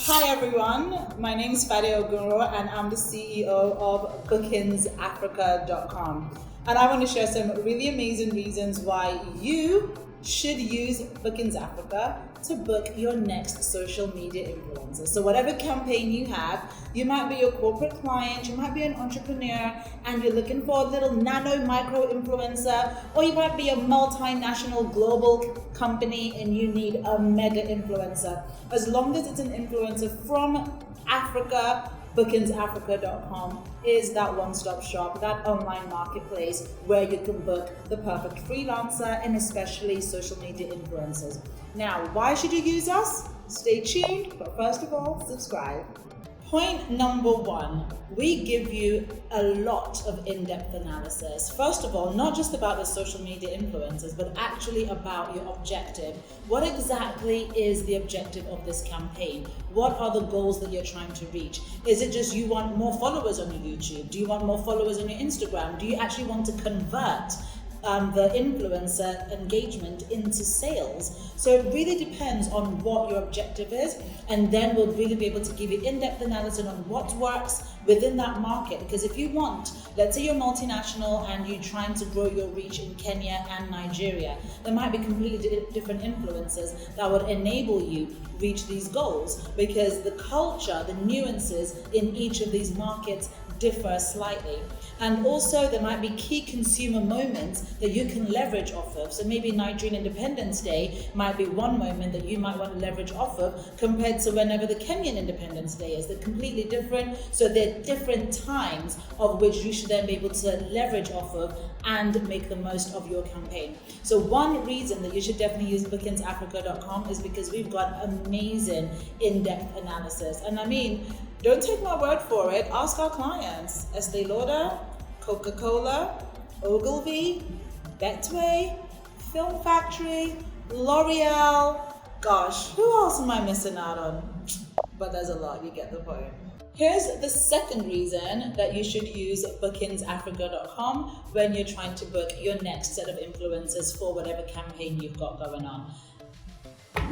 Hi everyone, my name is Fadi Ogunro and I'm the CEO of BookingsAfrica.com. And I want to share some really amazing reasons why you should use Bookings Africa to book your next social media influencer. So whatever campaign you have, you might be a corporate client, you might be an entrepreneur, and you're looking for a little nano micro influencer, or you might be a multinational global company and you need a mega influencer. As long as it's an influencer from Africa, BookingsAfrica.com is that one-stop shop, that online marketplace where you can book the perfect freelancer and especially social media influencers. Now, why should you use us? Stay tuned, but first of all, subscribe. Point number one, we give you a lot of in-depth analysis. First of all, not just about the social media influencers, but actually about your objective. What exactly is the objective of this campaign? What are the goals that you're trying to reach? Is it just you want more followers on your YouTube? Do you want more followers on your Instagram? Do you actually want to convert the influencer engagement into sales? So it really depends on what your objective is, and then we'll really be able to give you in-depth analysis on what works within that market. Because if you want, let's say you're multinational and you're trying to grow your reach in Kenya and Nigeria, there might be completely different influencers that would enable you reach these goals, because the culture, the nuances in each of these markets differ slightly. And also there might be key consumer moments that you can leverage off of. So maybe Nigerian Independence Day might be one moment that you might want to leverage off of compared to whenever the Kenyan Independence Day is. They're completely different. So they're different times of which you should then be able to leverage off of and make the most of your campaign. So one reason that you should definitely use BookingsAfrica.com is because we've got amazing in-depth analysis. And I mean, don't take my word for it. Ask our clients. Estee Lauder, Coca-Cola, Ogilvy, Betway, Film Factory, L'Oreal. Gosh, who else am I missing out on? But there's a lot, you get the point. Here's the second reason that you should use BookingsAfrica.com when you're trying to book your next set of influencers for whatever campaign you've got going on.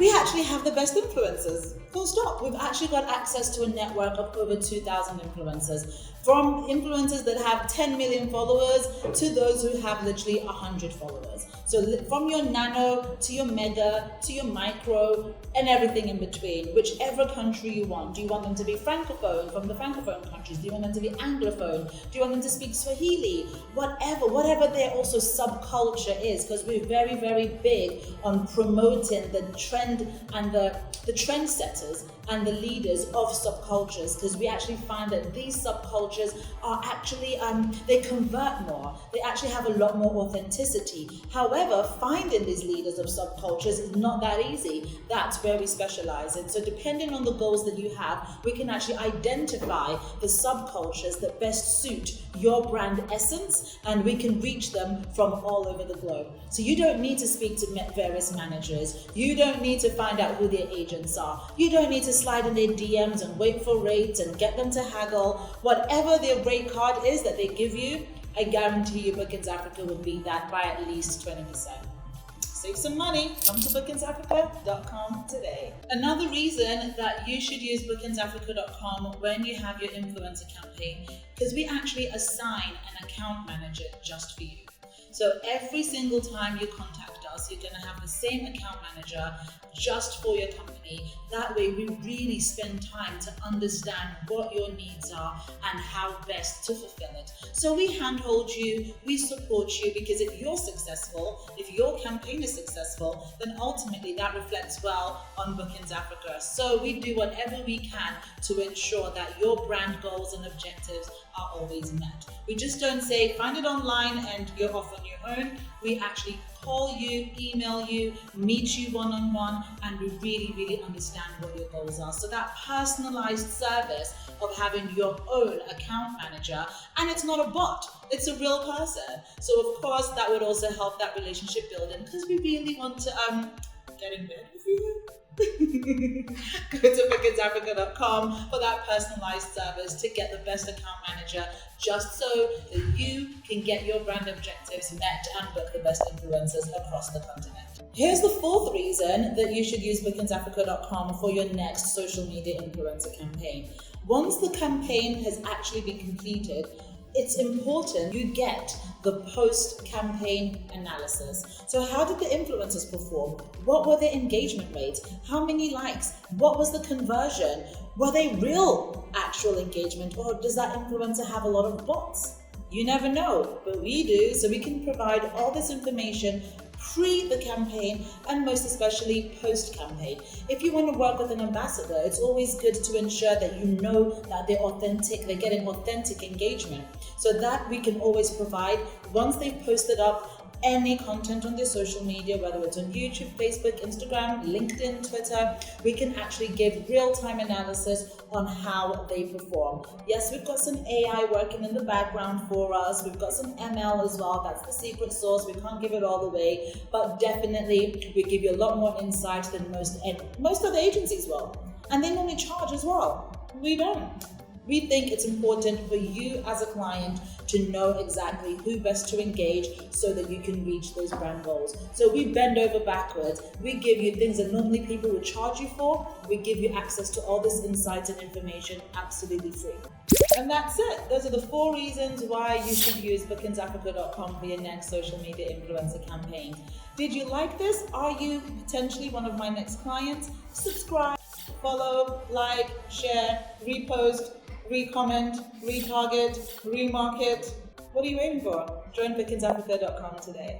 We actually have the best influencers, full stop. We've actually got access to a network of over 2,000 influencers, from influencers that have 10 million followers to those who have literally 100 followers. So from your nano to your mega to your micro and everything in between, whichever country you want. Do you want them to be francophone, from the francophone countries? Do you want them to be anglophone? Do you want them to speak Swahili? Whatever their also subculture is, because we're very, very big on promoting the trend and the trendsetters and the leaders of subcultures, because we actually find that these subcultures are actually, they convert more. They actually have a lot more authenticity. However, finding these leaders of subcultures is not that easy. That's where we specialize in. So depending on the goals that you have, we can actually identify the subcultures that best suit your brand essence, and we can reach them from all over the globe. So you don't need to speak to various managers. You don't need to find out who their agents are. You don't need to slide in their DMs and wait for rates and get them to haggle. Whatever their rate card is that they give you, I guarantee you Bookings Africa will beat that by at least 20%. Save some money. Come to BookingsAfrica.com today. Another reason that you should use BookingsAfrica.com when you have your influencer campaign, because we actually assign an account manager just for you. So every single time you contact us, you're going to have the same account manager just for your company. That way we really spend time to understand what your needs are and how best to fulfill it. So we handhold you, we support you, because if you're successful, if your campaign is successful, then ultimately that reflects well on Bookings Africa. So we do whatever we can to ensure that your brand goals and objectives are always met. We just don't say, find it online and you're off on your own. We actually call you, email you, meet you one-on-one, and we really, really understand what your goals are. So that personalized service of having your own account manager, and it's not a bot, it's a real person. So of course that would also help that relationship building, because we really want to get in bed with you. Go to BookingsAfrica.com for that personalized service to get the best account manager, just so that you can get your brand objectives met and book the best influencers across the continent. Here's the fourth reason that you should use BookingsAfrica.com for your next social media influencer campaign. Once the campaign has actually been completed, it's important you get the post-campaign analysis. So how did the influencers perform? What were their engagement rates? How many likes? What was the conversion? Were they real actual engagement, or does that influencer have a lot of bots? You never know, but we do, so we can provide all this information pre the campaign and most especially post-campaign. If you want to work with an ambassador, it's always good to ensure that you know that they're authentic, they're getting authentic engagement. So that we can always provide once they've posted up any content on their social media, whether it's on YouTube, Facebook, Instagram, LinkedIn, Twitter, we can actually give real-time analysis on how they perform. Yes, we've got some AI working in the background for us. We've got some ML as well. That's the secret sauce. We can't give it all away, but definitely we give you a lot more insight than most other agencies will. And they normally charge as well. We don't. We think it's important for you as a client to know exactly who best to engage so that you can reach those brand goals. So we bend over backwards. We give you things that normally people would charge you for. We give you access to all this insights and information absolutely free. And that's it. Those are the 4 reasons why you should use BookingsAfrica.com for your next social media influencer campaign. Did you like this? Are you potentially one of my next clients? Subscribe, follow, like, share, repost, re-comment, retarget, remarket. What are you waiting for? Join BookingsAfrica.com today.